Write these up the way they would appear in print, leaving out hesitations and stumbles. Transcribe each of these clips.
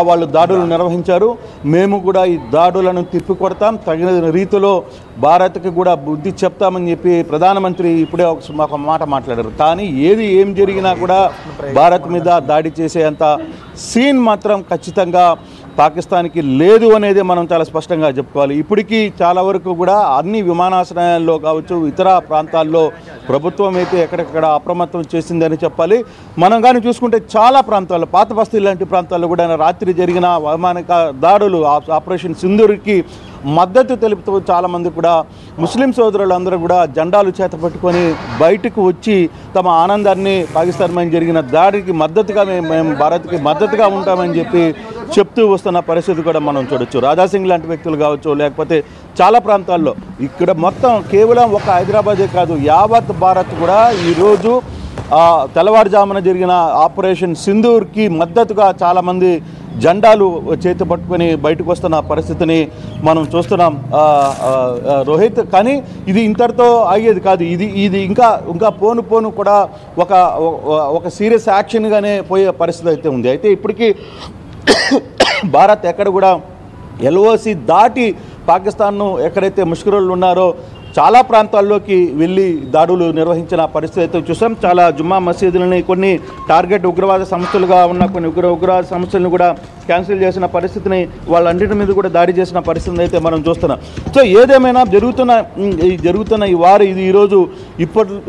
వాళ్ళు దాడులు నిర్వహించారు. మేము కూడా ఈ దాడులను తిప్పికొడతాం, తగిన రీతిలో భారత్కి కూడా బుద్ధి చెప్తామని చెప్పి ప్రధానమంత్రి ఇప్పుడే ఒక మాట మాట్లాడారు. కానీ ఏం జరిగినా కూడా భారత్ మీద దాడి చేసేంత సీన్ మాత్రం ఖచ్చితంగా పాకిస్తాన్కి లేదు అనేది మనం చాలా స్పష్టంగా చెప్పుకోవాలి. ఇప్పటికీ చాలా వరకు కూడా అన్ని విమానాశ్రయాల్లో కావచ్చు, ఇతర ప్రాంతాల్లో ప్రభుత్వం అయితే ఎక్కడెక్కడ అప్రమత్తం చేసిందని చెప్పాలి. మనం కానీ చూసుకుంటే చాలా ప్రాంతాల్లో, పాత బస్తీ లాంటి ప్రాంతాల్లో కూడా రాత్రి జరిగిన వైమానిక దాడులు, ఆపరేషన్ సింధూర్కి మద్దతు తెలుపుతూ చాలామంది కూడా ముస్లిం సోదరులందరూ కూడా జెండాలు చేత పట్టుకొని బయటకు వచ్చి తమ ఆనందాన్ని పాకిస్తాన్ మీద జరిగిన దాడికి మద్దతుగా మేము భారత్కి మద్దతుగా ఉంటామని చెప్పి చెప్తూ వస్తున్న పరిస్థితి కూడా మనం చూడొచ్చు. రాజాసింగ్ లాంటి వ్యక్తులు కావచ్చు, లేకపోతే చాలా ప్రాంతాల్లో ఇక్కడ మొత్తం కేవలం ఒక హైదరాబాదే కాదు, యావత్ భారత్ కూడా ఈరోజు తెల్లవారుజామున జరిగిన ఆపరేషన్ సింధూర్కి మద్దతుగా చాలామంది జెండాలు చేతి పట్టుకొని బయటకు వస్తున్న పరిస్థితిని మనం చూస్తున్నాం రోహిత్. కానీ ఇది ఇంతటితో అయ్యేది కాదు. ఇది ఇంకా పోను కూడా ఒక సీరియస్ యాక్షన్గానే పోయే పరిస్థితి అయితే ఉంది. అయితే ఇప్పటికీ భారత్ ఎక్కడ కూడా LOC దాటి పాకిస్తాన్ను ఎక్కడైతే ముష్కరులు ఉన్నారో చాలా ప్రాంతాల్లోకి వెళ్ళి దాడులు నిర్వహించిన పరిస్థితి అయితే చూసాం. చాలా జుమ్మా మసీదులని, కొన్ని టార్గెట్ ఉగ్రవాద సంస్థలుగా ఉన్న కొన్ని ఉగ్రవాద సంస్థలను కూడా క్యాన్సిల్ చేసిన పరిస్థితిని, వాళ్ళన్నిటి మీద కూడా దాడి చేసిన పరిస్థితిని అయితే మనం చూస్తున్నాం. సో ఏదేమైనా జరుగుతున్న ఈ వారు ఇది ఈరోజు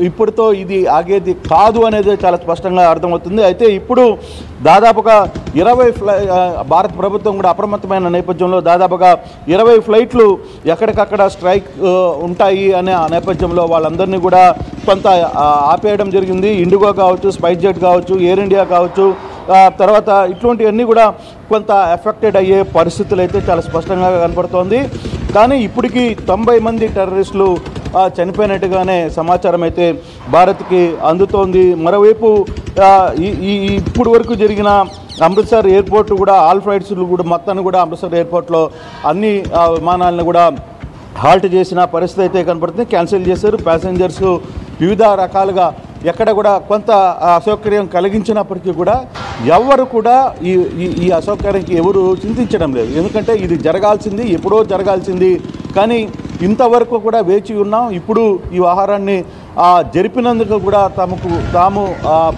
ఇప్పటితో ఇది ఆగేది కాదు అనేది చాలా స్పష్టంగా అర్థమవుతుంది. అయితే ఇప్పుడు దాదాపుగా 20 భారత ప్రభుత్వం కూడా అప్రమత్తమైన నేపథ్యంలో దాదాపుగా 20 ఫ్లైట్లు ఎక్కడికక్కడ స్ట్రైక్ ఉంటాయి అనే ఆ నేపథ్యంలో వాళ్ళందరినీ కూడా కొంత ఆపేయడం జరిగింది. ఇండిగో కావచ్చు, స్పైస్ జెట్ కావచ్చు, ఎయిర్ ఇండియా కావచ్చు, తర్వాత ఇటువంటివన్నీ కూడా కొంత ఎఫెక్టెడ్ అయ్యే పరిస్థితులు అయితే చాలా స్పష్టంగా కనపడుతోంది. కానీ ఇప్పటికీ 90 మంది టెర్రరిస్టులు చనిపోయినట్టుగానే సమాచారం అయితే భారత్కి అందుతోంది. మరోవైపు ఇప్పుడు వరకు జరిగిన అమృత్సర్ ఎయిర్పోర్ట్ కూడా ఆల్ ఫ్లైట్స్లు కూడా మొత్తాన్ని కూడా అమృత్సర్ ఎయిర్పోర్ట్లో అన్ని విమానాలను కూడా హాల్ట్ చేసిన పరిస్థితి అయితే కనపడుతుంది. క్యాన్సిల్ చేశారు. ప్యాసింజర్స్ వివిధ రకాలుగా ఎక్కడ కూడా కొంత అసౌకర్యం కలిగించినప్పటికీ కూడా ఎవరు కూడా ఈ అసౌకర్యానికి ఎవరు చింతించడం లేదు. ఎందుకంటే ఇది జరగాల్సింది, ఎప్పుడో జరగాల్సింది. కానీ ఇంతవరకు కూడా వేచి ఉన్నాం. ఇప్పుడు ఈ వ్యవహారాన్ని జరిపినందుకు కూడా తాము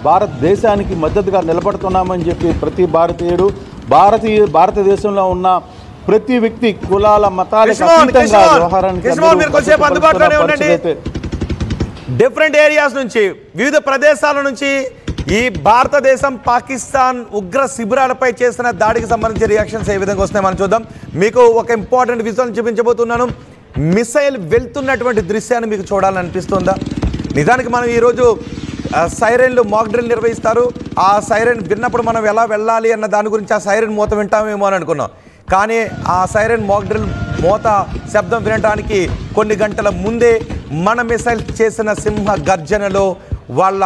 భారతదేశానికి మద్దతుగా నిలబడుతున్నామని చెప్పి ప్రతి భారతీయుడు, భారతదేశంలో ఉన్న ప్రతి వ్యక్తి కులాల మతాలకు అతీతంగా వ్యవహారానికి డిఫరెంట్ ఏరియాస్ నుంచి, వివిధ ప్రదేశాల నుంచి ఈ భారతదేశం పాకిస్తాన్ ఉగ్ర శిబిరాలపై చేసిన దాడికి సంబంధించిన రియాక్షన్స్ ఏ విధంగా వస్తున్నాయి మనం చూద్దాం. మీకు ఒక ఇంపార్టెంట్ విజువల్ చూపించబోతున్నాను. మిసైల్ వెళ్తున్నటువంటి దృశ్యాన్ని మీకు చూడాలని అనిపిస్తుందా? నిజానికి మనం ఈరోజు సైరన్లు మాక్ డ్రిల్ నిర్వహిస్తారు. ఆ సైరన్ విన్నప్పుడు మనం ఎలా వెళ్ళాలి అన్న దాని గురించి ఆ సైరన్ మూత వింటామేమో అని అనుకున్నాం. కానీ ఆ సైరన్ మాక్ డ్రిల్ మోత శబ్దం వినడానికి కొన్ని గంటల ముందే మన మిసైల్ చేసిన సింహ గర్జనలో వాళ్ళ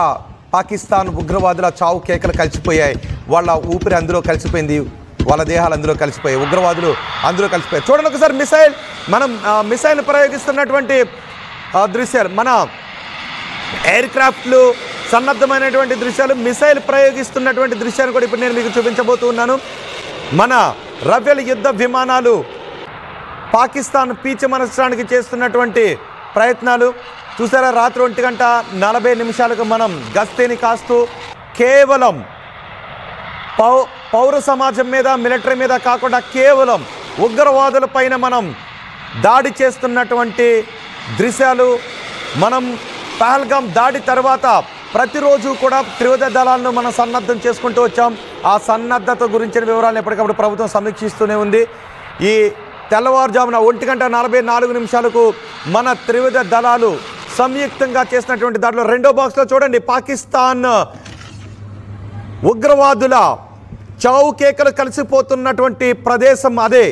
పాకిస్తాన్ ఉగ్రవాదుల చావు కేకలు కలిసిపోయాయి. వాళ్ళ ఊపిరి అందులో కలిసిపోయింది, వాళ్ళ దేహాలు అందులో కలిసిపోయాయి, ఉగ్రవాదులు అందులో కలిసిపోయాయి. చూడండి ఒకసారి మనం మిసైల్ ప్రయోగిస్తున్నటువంటి దృశ్యాలు, మన ఎయిర్ క్రాఫ్ట్లు సన్నద్ధమైనటువంటి దృశ్యాలు, మిసైల్ ప్రయోగిస్తున్నటువంటి దృశ్యాన్ని కూడా ఇప్పుడు నేను మీకు చూపించబోతున్నాను. మన రఫేల్ యుద్ధ విమానాలు పాకిస్తాన్ పీచమనచడానికి చేస్తున్నటువంటి ప్రయత్నాలు చూసారా. రాత్రి 1:40 మనం గస్తీని కాస్తూ కేవలం పౌర సమాజం మీద, మిలిటరీ మీద కాకుండా కేవలం ఉగ్రవాదుల పైన మనం దాడి చేస్తున్నటువంటి దృశ్యాలు. మనం పహల్గామ్ దాడి తర్వాత ప్రతిరోజు కూడా త్రివిధ దళాలను మనం సన్నద్ధం చేసుకుంటూ వచ్చాం. ఆ సన్నద్ధత గురించిన వివరాలను ఎప్పటికప్పుడు ప్రభుత్వం సమీక్షిస్తూనే ఉంది. ఈ తెల్లవారుజామున 1:44 మన త్రివిధ దళాలు సంయుక్తంగా చేసినటువంటి దాంట్లో రెండో బాక్స్లో చూడండి, పాకిస్తాన్ ఉగ్రవాదుల చావు కేకలు కలిసిపోతున్నటువంటి ప్రదేశం అదే.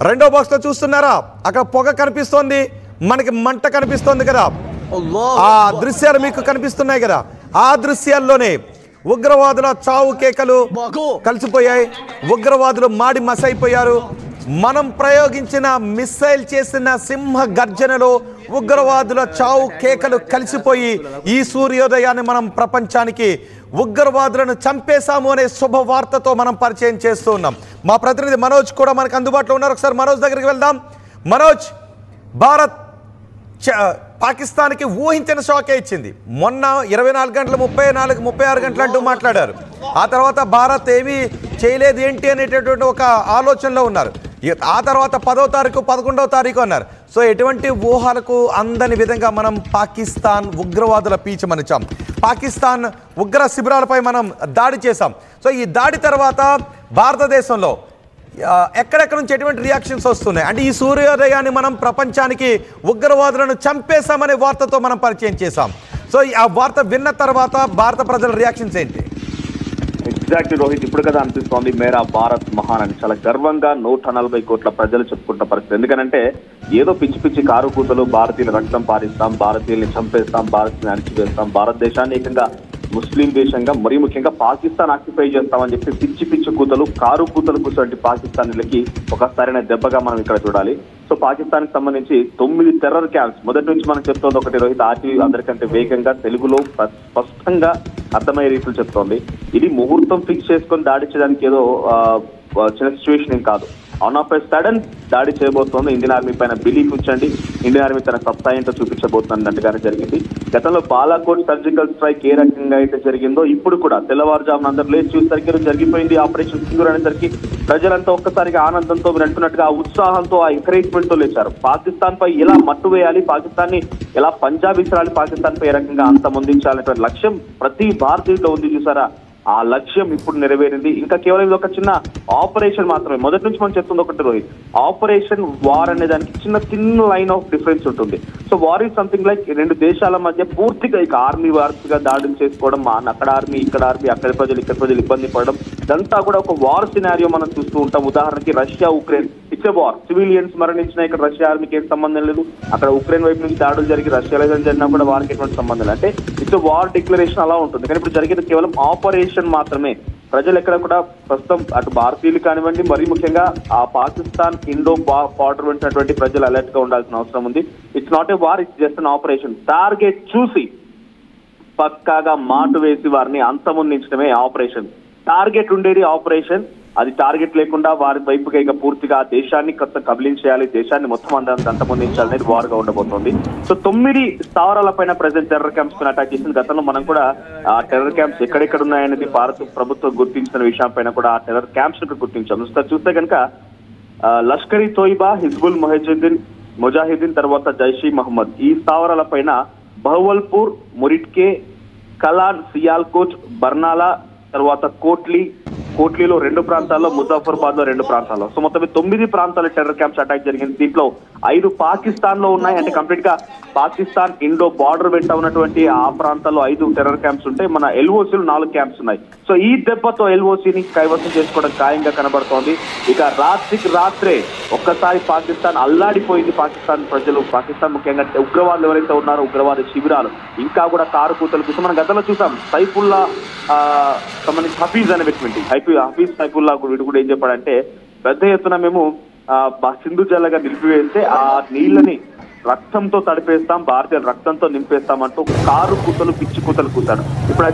రెండో బాక్స్లో చూస్తున్నారా, అక్కడ పొగ కనిపిస్తోంది, మనకి మంట కనిపిస్తోంది కదా, ఆ దృశ్యాలు మీకు కనిపిస్తున్నాయి కదా. ఆ దృశ్యాల్లోనే ఉగ్రవాదుల చావు కేకలు కలిసిపోయాయి, ఉగ్రవాదులు మాడి మసైపోయారు. మనం ప్రయోగించిన మిసైల్ చేసిన సింహ గర్జనలో ఉగ్రవాదుల చావు కేకలు కలిసిపోయి ఈ సూర్యోదయాన్ని మనం ప్రపంచానికి ఉగ్రవాదులను చంపేశాము అనే శుభవార్తతో మనం పరిచయం చేస్తూ ఉన్నాం. మా ప్రతినిధి మనోజ్ కూడా మనకు అందుబాటులో ఉన్నారు. ఒకసారి మనోజ్ దగ్గరికి వెళ్దాం. మనోజ్, భారత్ పాకిస్తాన్కి ఊహించిన షాకే ఇచ్చింది. మొన్న 24 గంటలు 36 గంటలు అంటూ మాట్లాడారు. ఆ తర్వాత భారత్ ఏమీ చేయలేదు ఏంటి అనేటటువంటి ఒక ఆలోచనలో ఉన్నారు. ఆ తర్వాత 10వ తారీఖు 11వ తారీఖు అన్నారు. సో ఎటువంటి ఊహలకు అందని విధంగా మనం పాకిస్తాన్ ఉగ్రవాదుల పీచమనిచాం. పాకిస్తాన్ ఉగ్ర శిబిరాలపై మనం దాడి చేశాం. సో ఈ దాడి తర్వాత భారతదేశంలో ఎక్కడెక్కడ నుంచి ఎటువంటి రియాక్షన్స్ వస్తున్నాయి? అంటే ఈ సూర్యోదయాన్ని మనం ప్రపంచానికి ఉగ్రవాదులను చంపేశామనే వార్తతో మనం పరిచయం చేశాం. సో ఆ వార్త విన్న తర్వాత భారత ప్రజల రియాక్షన్స్ ఏంటి? ఎగ్జాక్ట్లీ రోహిత్, ఇప్పుడు కదా అనిపిస్తోంది మేరా భారత్ మహాన్ అని. చాలా గర్వంగా 140 కోట్ల ప్రజలు చెప్పుకుంటున్న పరిస్థితి. ఎందుకంటే ఏదో పిచ్చి పిచ్చి కారు కూతలు భారతీయుల రక్తం పారిస్తాం, భారతీయుల్ని చంపేస్తాం, భారతీయుని అణిచివేస్తాం, భారతదేశాన్ని ఏకంగా ముస్లిం దేశంగా మరీ ముఖ్యంగా పాకిస్తాన్ ఆక్యుపై చేస్తామని చెప్పి పిచ్చి పిచ్చి కూతలు కారు కూతలు కూర్చోండి పాకిస్తానీలకి ఒకసారైన దెబ్బగా మనం ఇక్కడ చూడాలి. సో పాకిస్తాన్ కి సంబంధించి 9 టెర్రర్ క్యాంప్స్ మొదటి నుంచి మనం చెప్తోంది ఒకటి రోహిత్, ఆర్టీవీ అందరికంటే వేగంగా తెలుగులో స్పష్టంగా అర్థమయ్యే రీతిలో చెప్తోంది. ఇది ముహూర్తం ఫిక్స్ చేసుకొని దాడి చేయడానికి ఏదో చిన్న సిచ్యువేషన్ ఏం కాదు. ఆన్ ఆఫ్ ఎ సడన్ దాడి చేయబోతోంది. ఇండియన్ ఆర్మీ పైన బిలీఫ్ ఉంచండి, ఇండియన్ ఆర్మీ తన సత్తా ఏంటో చూపించబోతున్నట్టుగానే జరిగింది. గతంలో బాలాకోట్ సర్జికల్ స్ట్రైక్ ఏ రకంగా అయితే జరిగిందో ఇప్పుడు కూడా తెల్లవారుజామున అందరూ లేచి చూసేసరికి జరిగిపోయింది ఆపరేషన్ సింధూర్ అనేసరికి ప్రజలంతా ఒక్కసారిగా ఆనందంతో మీరు అంటున్నట్టుగా ఆ ఉత్సాహంతో ఆ ఎంకరేజ్మెంట్ తో లేచారు. పాకిస్తాన్ పై ఎలా మట్టు వేయాలి, పాకిస్తాన్ ని ఎలా పంజాబ్ ఇస్రాయల్ పాకిస్తాన్ పై ఏ రకంగా అంతమొందించాలనేటువంటి లక్ష్యం ప్రతి భారతీయుడిలో ఉంది. చూసారా, ఆ లక్ష్యం ఇప్పుడు నెరవేరింది. ఇంకా కేవలం ఇది ఒక చిన్న ఆపరేషన్ మాత్రమే. మొదటి నుంచి మనం చెప్తుంది ఒకటి రోహిత్, ఆపరేషన్ వార్ అనే దానికి చిన్న లైన్ ఆఫ్ డిఫరెన్స్ ఉంటుంది. So war is something like రెండు దేశాల మధ్య పూర్తిగా ఇక ఆర్మీ వార్స్గా దాడులు చేసుకోవడం, అక్కడ ఆర్మీ ఇక్కడ ఆర్మీ, అక్కడ ప్రజలు ఇక్కడ ప్రజలు ఇబ్బంది పడడం, ఇదంతా కూడా ఒక వార్ సినారియో మనం చూస్తూ ఉంటాం. ఉదాహరణకి Russia Ukraine, it's a war. Civilians మరణించిన ఇక్కడ రష్యా ఆర్మీకి ఏం సంబంధం లేదు, అక్కడ ఉక్రెయిన్ వైపు నుంచి దాడులు జరిగి రష్యాలో జరిగినా కూడా వారికి ఎటువంటి సంబంధం లేదు. అంటే ఇట్స్ వార్ డిక్లరేషన్ అలా ఉంటుంది. కానీ ఇప్పుడు జరిగేది కేవలం ఆపరేషన్ మాత్రమే. ప్రజలు ఎక్కడ కూడా ప్రస్తుతం అటు భారతీయులు కానివ్వండి, మరీ ముఖ్యంగా ఆ పాకిస్తాన్ ఇండో బార్డర్ వెంటటువంటి ప్రజలు అలర్ట్ గా ఉండాల్సిన అవసరం ఉంది. It's not a war, it's just an operation. Target చూసి పక్కాగా మాటు వేసి వారిని అంతమొందించడమే ఆపరేషన్. టార్గెట్ ఉండేది ఆపరేషన్, అది టార్గెట్ లేకుండా వారి వైపుగా ఇక పూర్తిగా దేశాన్ని కొత్త కబలించేయాలి, దేశాన్ని మొత్తం అంతమొందించాలనేది వారుగా ఉండబోతోంది. సో 9 స్థావరాల పైన ప్రెసెంట్ టెర్రర్ క్యాంప్స్ పైన అటాక్ చేసింది. గతంలో మనం కూడా ఆ టెర్రర్ క్యాంప్స్ ఎక్కడెక్కడ ఉన్నాయనేది భారత ప్రభుత్వం గుర్తించిన విషయం పైన కూడా ఆ టెర్రర్ క్యాంప్స్ గుర్తించాం. చూస్తే కనుక లష్కర్ ఇ తోయిబా, హిజ్బుల్ ముజాహిదీన్, తర్వాత జైష్ ఇ మహమ్మద్ ఈ స్థావరాల పైన బహవల్పూర్, మురిట్కే, కలాన్, సియాల్కోట్, బర్నాలా, తర్వాత కోట్లీలో 2 ప్రాంతాల్లో, ముజాఫర్బాద్ లో 2 ప్రాంతాల్లో, సో మొత్తం 9 ప్రాంతాల టెర్రర్ క్యాంప్స్ అటాక్ జరిగింది. దీంట్లో 5 పాకిస్తాన్ లో ఉన్నాయి. అంటే కంప్లీట్ గా పాకిస్తాన్ ఇండో బార్డర్ వెంట ఉన్నటువంటి ఆ ప్రాంతాల్లో 5 టెర్రర్ క్యాంప్స్ ఉంటాయి. మన ఎల్ఓసీలు 4 క్యాంప్స్ ఉన్నాయి. సో ఈ దెబ్బతో ఎల్ఓసీని కైవసం చేసుకోవడం ఖాయంగా కనబడుతోంది. ఇక రాత్రికి రాత్రే ఒక్కసారి పాకిస్తాన్ అల్లాడిపోయింది. పాకిస్తాన్ ప్రజలు, పాకిస్తాన్ ముఖ్యంగా ఉగ్రవాదులు ఎవరైతే ఉన్నారో ఉగ్రవాద శిబిరాలు ఇంకా కూడా కారు కూతలు చూసాం. మనం గతంలో చూసాం సైఫుల్లా సంబంధించి హఫీజ్ అనే వ్యక్తి, హఫీజ్ సైఫుల్లా వీడు కూడా ఏం చెప్పాడంటే పెద్ద ఎత్తున మేము సింధు జల్లగా నిలిపివేస్తే ఆ నీళ్ళని రక్తంతో తడిపేస్తాం, భారతీయ రక్తంతో నింపేస్తామంటూ కారు కూతలు పిచ్చి కూతలు కూతాడు. ఇప్పుడు